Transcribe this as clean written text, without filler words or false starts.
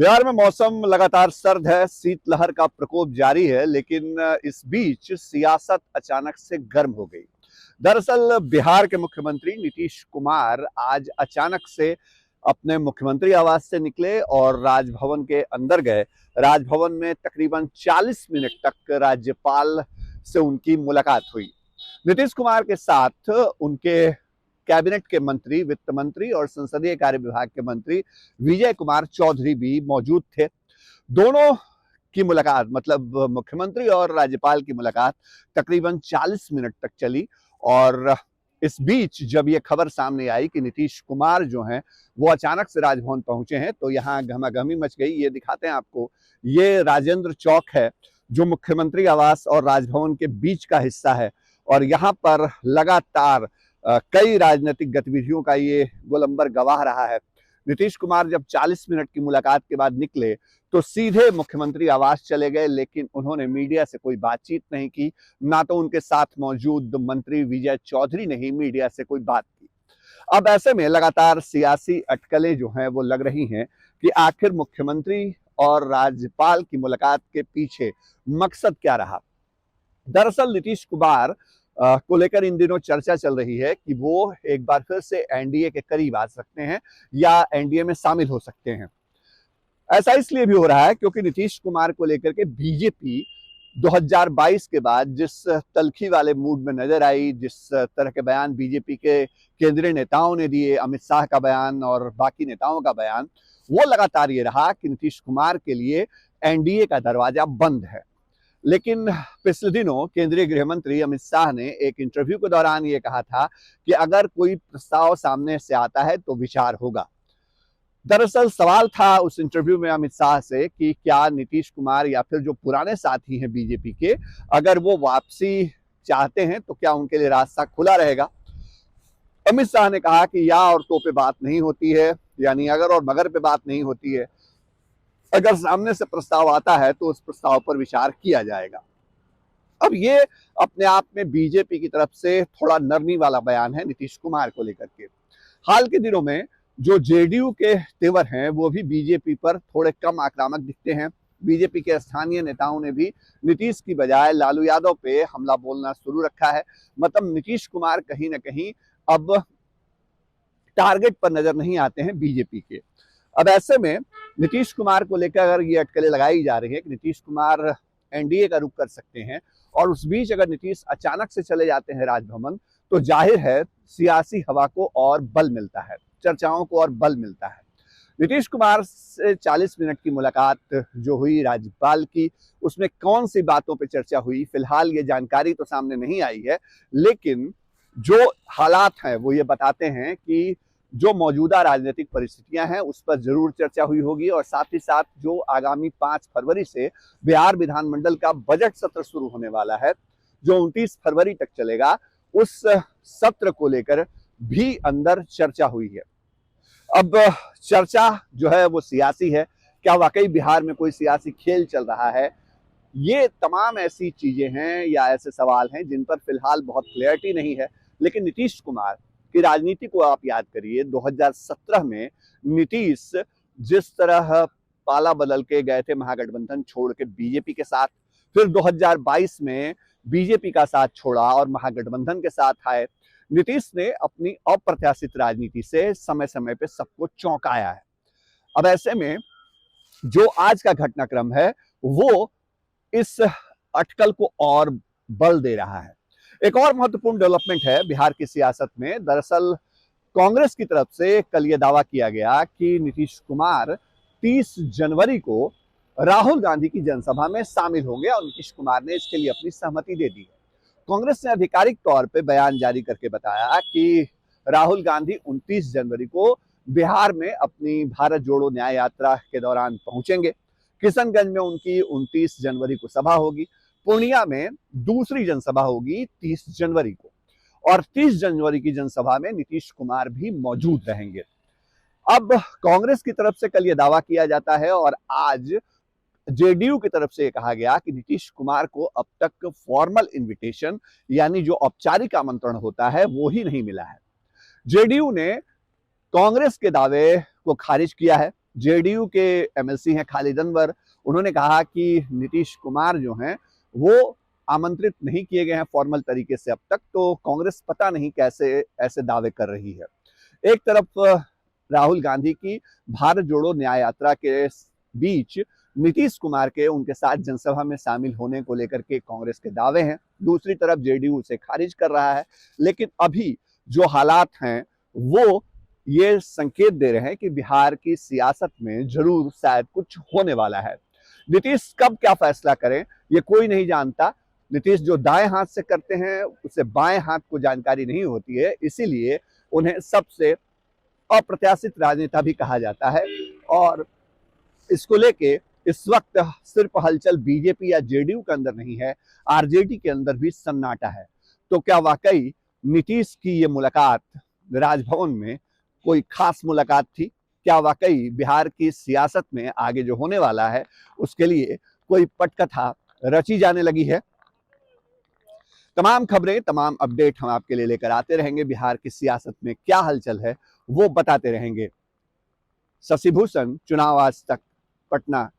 बिहार में मौसम लगातार सर्द है, शीतलहर का प्रकोप जारी है, लेकिन इस बीच सियासत अचानक से गर्म हो गई। दरअसल बिहार के मुख्यमंत्री नीतीश कुमार आज अचानक से अपने मुख्यमंत्री आवास से निकले और राजभवन के अंदर गए। राजभवन में तकरीबन 40 मिनट तक राज्यपाल से उनकी मुलाकात हुई। नीतीश कुमार के साथ उनके कैबिनेट के मंत्री, वित्त मंत्री और संसदीय कार्य विभाग के मंत्री विजय कुमार चौधरी भी मौजूद थे। दोनों की मुलाकात, मतलब मुख्यमंत्री और राज्यपाल की मुलाकात तकरीबन 40 मिनट तक चली। और इस बीच जब ये खबर सामने आई कि नीतीश कुमार जो हैं वो अचानक से राजभवन पहुंचे हैं, तो यहाँ गहमागहमी मच गई। ये दिखाते हैं आपको, ये राजेंद्र चौक है जो मुख्यमंत्री आवास और राजभवन के बीच का हिस्सा है। और यहाँ पर लगातार कई राजनीतिक गतिविधियों का ये गोलंबर गवाह रहा है। नीतीश कुमार जब 40 मिनट की मुलाकात के बाद निकले तो सीधे मुख्यमंत्री आवास चले गए, लेकिन उन्होंने मीडिया से कोई बातचीत नहीं की। ना तो उनके साथ मौजूद मंत्री विजय चौधरी ने ही मीडिया से कोई बात की। अब ऐसे में लगातार सियासी अटकलें जो हैं वो लग रही हैं कि आखिर मुख्यमंत्री और राज्यपाल की मुलाकात के पीछे मकसद क्या रहा। दरअसल नीतीश कुमार को लेकर इन दिनों चर्चा चल रही है कि वो एक बार फिर से एनडीए के करीब आ सकते हैं या एनडीए में शामिल हो सकते हैं। ऐसा इसलिए भी हो रहा है क्योंकि नीतीश कुमार को लेकर के बीजेपी 2022 के बाद जिस तल्खी वाले मूड में नजर आई, जिस तरह के बयान बीजेपी के केंद्रीय नेताओं ने दिए, अमित शाह का बयान और बाकी नेताओं का बयान, वो लगातार ये रहा कि नीतीश कुमार के लिए एनडीए का दरवाजा बंद है। लेकिन पिछले दिनों केंद्रीय गृह मंत्री अमित शाह ने एक इंटरव्यू के दौरान ये कहा था कि अगर कोई प्रस्ताव सामने से आता है तो विचार होगा। दरअसल सवाल था उस इंटरव्यू में अमित शाह से कि क्या नीतीश कुमार या फिर जो पुराने साथी हैं बीजेपी के, अगर वो वापसी चाहते हैं तो क्या उनके लिए रास्ता खुला रहेगा। अमित शाह ने कहा कि या और तो पे बात नहीं होती है, यानी अगर और मगर पे बात नहीं होती है। अगर सामने से प्रस्ताव आता है तो उस प्रस्ताव पर विचार किया जाएगा। अब ये अपने आप में बीजेपी की तरफ से थोड़ा नरमी वाला बयान है नीतीश कुमार को लेकर के। हाल के दिनों में जो जेडीयू के तेवर हैं वो भी बीजेपी पर थोड़े कम आक्रामक दिखते हैं। बीजेपी के स्थानीय नेताओं ने भी नीतीश की बजाय लालू यादव पे हमला बोलना शुरू रखा है। मतलब नीतीश कुमार कहीं ना कहीं अब टारगेट पर नजर नहीं आते हैं बीजेपी के। अब ऐसे में नीतीश कुमार को लेकर अगर ये अटकलें लगाई जा रही है कि नीतीश कुमार एनडीए का रुख कर सकते हैं, और उस बीच अगर नीतीश अचानक से चले जाते हैं राजभवन, तो जाहिर है सियासी हवा को और बल मिलता है, चर्चाओं को और बल मिलता है। नीतीश कुमार से 40 मिनट की मुलाकात जो हुई राज्यपाल की, उसमें कौन सी बातों पर चर्चा हुई, फिलहाल ये जानकारी तो सामने नहीं आई है, लेकिन जो हालात हैं वो ये बताते हैं कि जो मौजूदा राजनीतिक परिस्थितियां हैं उस पर जरूर चर्चा हुई होगी। और साथ ही साथ जो आगामी 5 फरवरी से बिहार विधानमंडल का बजट सत्र शुरू होने वाला है, जो 29 फरवरी तक चलेगा, उस सत्र को लेकर भी अंदर चर्चा हुई है। अब चर्चा जो है वो सियासी है। क्या वाकई बिहार में कोई सियासी खेल चल रहा है? ये तमाम ऐसी चीजें हैं या ऐसे सवाल हैं जिन पर फिलहाल बहुत क्लैरिटी नहीं है। लेकिन नीतीश कुमार की राजनीति को आप याद करिए, 2017 में नीतीश जिस तरह पाला बदल के गए थे महागठबंधन छोड़ के बीजेपी के साथ, फिर 2022 में बीजेपी का साथ छोड़ा और महागठबंधन के साथ आए। नीतीश ने अपनी अप्रत्याशित राजनीति से समय समय पे सबको चौंकाया है। अब ऐसे में जो आज का घटनाक्रम है वो इस अटकल को और बल दे रहा है। एक और महत्वपूर्ण डेवलपमेंट है बिहार की सियासत में। दरअसल कांग्रेस की तरफ से कल यह दावा किया गया कि नीतीश कुमार 30 जनवरी को राहुल गांधी की जनसभा में शामिल होंगे और नीतीश कुमार ने इसके लिए अपनी सहमति दे दी है। कांग्रेस ने आधिकारिक तौर पे बयान जारी करके बताया कि राहुल गांधी 29 जनवरी को बिहार में अपनी भारत जोड़ो न्याय यात्रा के दौरान पहुंचेंगे। किशनगंज में उनकी 29 जनवरी को सभा होगी। पूर्णिया में दूसरी जनसभा होगी 30 जनवरी को, और 30 जनवरी की जनसभा में नीतीश कुमार भी मौजूद रहेंगे। अब कांग्रेस की तरफ से कल यह दावा किया जाता है और आज जेडीयू की तरफ से कहा गया कि नीतीश कुमार को अब तक फॉर्मल इनविटेशन, यानी जो औपचारिक आमंत्रण होता है, वो ही नहीं मिला है। जेडीयू ने कांग्रेस के दावे को खारिज किया है। जेडीयू के एमएलसी हैं खालिद अनवर, उन्होंने कहा कि नीतीश कुमार जो हैं वो आमंत्रित नहीं किए गए हैं फॉर्मल तरीके से अब तक, तो कांग्रेस पता नहीं कैसे ऐसे दावे कर रही है। एक तरफ राहुल गांधी की भारत जोड़ो न्याय यात्रा के बीच नीतीश कुमार के उनके साथ जनसभा में शामिल होने को लेकर के कांग्रेस के दावे हैं, दूसरी तरफ जेडीयू उसे खारिज कर रहा है। लेकिन अभी जो हालात हैं वो ये संकेत दे रहे हैं कि बिहार की सियासत में जरूर शायद कुछ होने वाला है। नीतीश कब क्या फैसला करें ये कोई नहीं जानता। नीतीश जो दाएं हाथ से करते हैं उसे बाएं हाथ को जानकारी नहीं होती है, इसीलिए उन्हें सबसे अप्रत्याशित राजनेता भी कहा जाता है। और इसको लेके इस वक्त सिर्फ हलचल बीजेपी या जेडीयू के अंदर नहीं है, आरजेडी के अंदर भी सन्नाटा है। तो क्या वाकई नीतीश की ये मुलाकात राजभवन में कोई खास मुलाकात थी? क्या वाकई बिहार की सियासत में आगे जो होने वाला है उसके लिए कोई पटकथा रची जाने लगी है? तमाम खबरें, तमाम अपडेट हम आपके लिए लेकर आते रहेंगे। बिहार की सियासत में क्या हलचल है वो बताते रहेंगे। शशि भूषण, चुनाव आज तक, पटना।